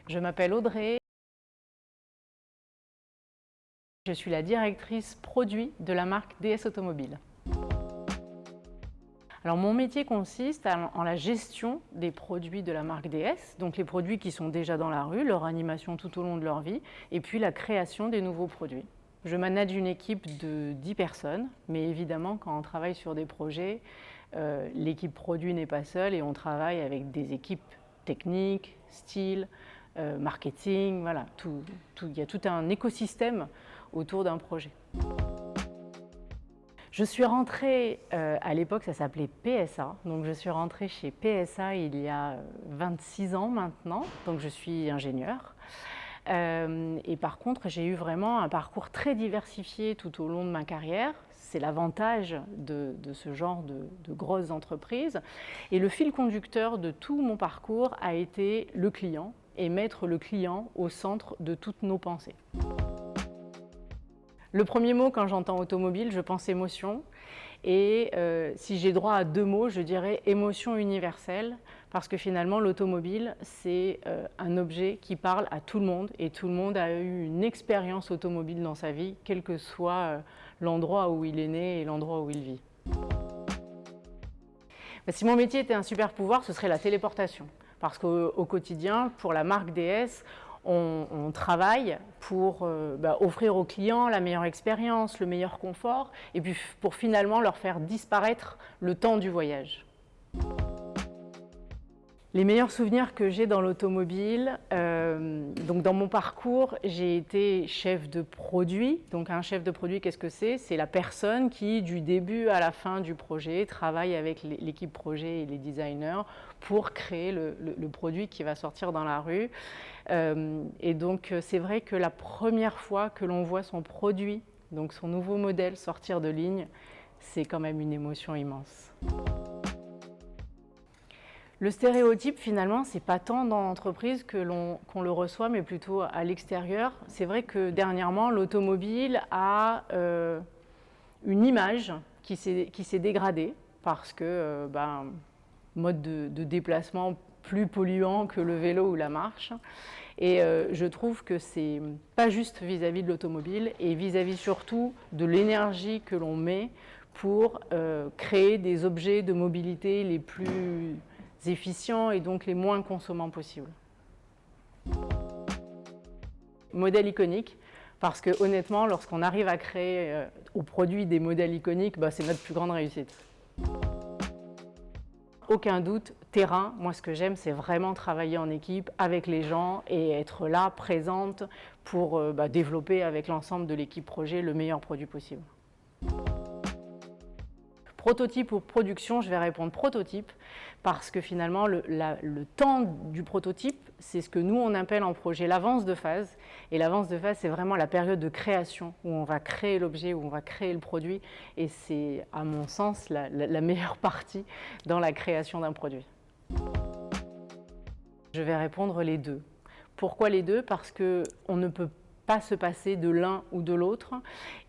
Je m'appelle Audrey, je suis la directrice produit de la marque DS Automobile. Alors mon métier consiste en la gestion des produits de la marque DS, donc les produits qui sont déjà dans la rue, leur animation tout au long de leur vie, et puis la création des nouveaux produits. Je manage une équipe de 10 personnes, mais évidemment quand on travaille sur des projets, l'équipe produit n'est pas seule et on travaille avec des équipes techniques, style, marketing, voilà, il y a tout un écosystème autour d'un projet. Je suis rentrée, à l'époque ça s'appelait PSA, donc je suis rentrée chez PSA il y a 26 ans maintenant, donc je suis ingénieure. Et par contre j'ai eu vraiment un parcours très diversifié tout au long de ma carrière. C'est l'avantage de ce genre de grosses entreprises. Et le fil conducteur de tout mon parcours a été le client et mettre le client au centre de toutes nos pensées. Le premier mot, quand j'entends automobile, je pense émotion. Et si j'ai droit à 2 mots, je dirais émotion universelle, parce que finalement l'automobile, c'est un objet qui parle à tout le monde, et tout le monde a eu une expérience automobile dans sa vie, quel que soit l'endroit où il est né et l'endroit où il vit. Si mon métier était un super pouvoir, ce serait la téléportation. Parce qu'au quotidien, pour la marque DS, on travaille pour offrir aux clients la meilleure expérience, le meilleur confort, et puis pour finalement leur faire disparaître le temps du voyage. Les meilleurs souvenirs que j'ai dans l'automobile, donc dans mon parcours, j'ai été chef de produit. Donc un chef de produit, qu'est-ce que c'est? C'est la personne qui, du début à la fin du projet, travaille avec l'équipe projet et les designers pour créer le produit qui va sortir dans la rue. Et donc c'est vrai que la première fois que l'on voit son produit, donc son nouveau modèle sortir de ligne, c'est quand même une émotion immense. Le stéréotype, finalement, c'est pas tant dans l'entreprise qu'on le reçoit, mais plutôt à l'extérieur. C'est vrai que dernièrement, l'automobile a une image qui s'est dégradée parce que mode de déplacement plus polluant que le vélo ou la marche. Et je trouve que c'est pas juste vis-à-vis de l'automobile et vis-à-vis surtout de l'énergie que l'on met pour créer des objets de mobilité les plus efficients et donc les moins consommants possibles. Modèle iconique, parce que honnêtement, lorsqu'on arrive à créer au produit des modèles iconiques, c'est notre plus grande réussite. Aucun doute, terrain, moi ce que j'aime c'est vraiment travailler en équipe avec les gens et être là, présente pour développer avec l'ensemble de l'équipe projet le meilleur produit possible. Prototype ou production, je vais répondre prototype parce que finalement le temps du prototype, c'est ce que nous on appelle en projet l'avance de phase. Et l'avance de phase, c'est vraiment la période de création où on va créer l'objet, où on va créer le produit. Et c'est à mon sens la meilleure partie dans la création d'un produit. Je vais répondre les deux. Pourquoi les deux? Parce qu'on ne peut pas se passer de l'un ou de l'autre.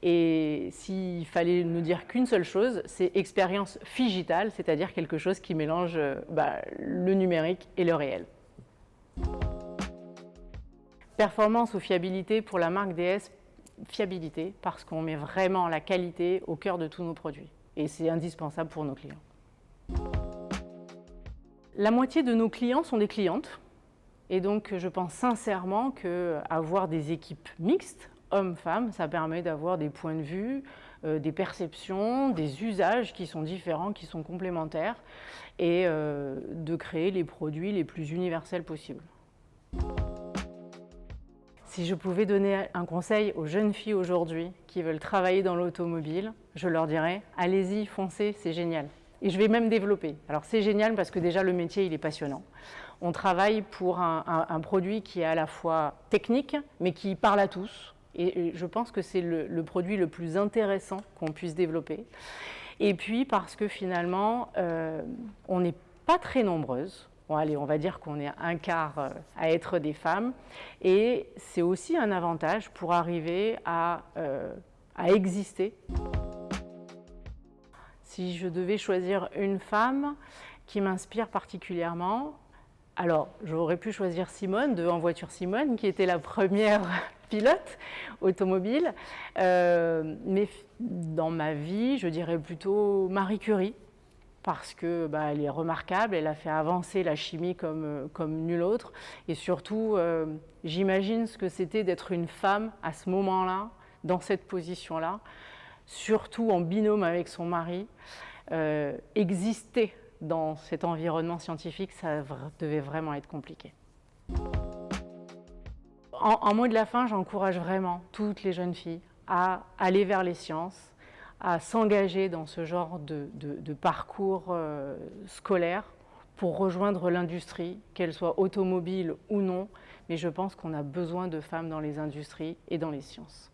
Et s'il fallait ne dire qu'une seule chose, c'est expérience phygitale, c'est-à-dire quelque chose qui mélange le numérique et le réel. Performance ou fiabilité pour la marque DS, fiabilité, parce qu'on met vraiment la qualité au cœur de tous nos produits. Et c'est indispensable pour nos clients. La moitié de nos clients sont des clientes. Et donc, je pense sincèrement qu'avoir des équipes mixtes, hommes-femmes, ça permet d'avoir des points de vue, des perceptions, des usages qui sont différents, qui sont complémentaires, et de créer les produits les plus universels possibles. Si je pouvais donner un conseil aux jeunes filles aujourd'hui qui veulent travailler dans l'automobile, je leur dirais « allez-y, foncez, c'est génial ». Et je vais même développer. Alors c'est génial parce que déjà le métier il est passionnant. On travaille pour un produit qui est à la fois technique mais qui parle à tous. Et je pense que c'est le produit le plus intéressant qu'on puisse développer. Et puis parce que finalement on n'est pas très nombreuses. Bon, allez, on va dire qu'on est un quart à être des femmes. Et c'est aussi un avantage pour arriver à exister. Si je devais choisir une femme qui m'inspire particulièrement, Alors, j'aurais pu choisir Simone de En voiture Simone, qui était la première pilote automobile. Mais dans ma vie, je dirais plutôt Marie Curie, parce que elle est remarquable, elle a fait avancer la chimie comme nulle autre. Et surtout, j'imagine ce que c'était d'être une femme à ce moment-là, dans cette position-là, surtout en binôme avec son mari. Exister dans cet environnement scientifique, ça devait vraiment être compliqué. En mot de la fin, j'encourage vraiment toutes les jeunes filles à aller vers les sciences, à s'engager dans ce genre de parcours scolaire pour rejoindre l'industrie, qu'elle soit automobile ou non. Mais je pense qu'on a besoin de femmes dans les industries et dans les sciences.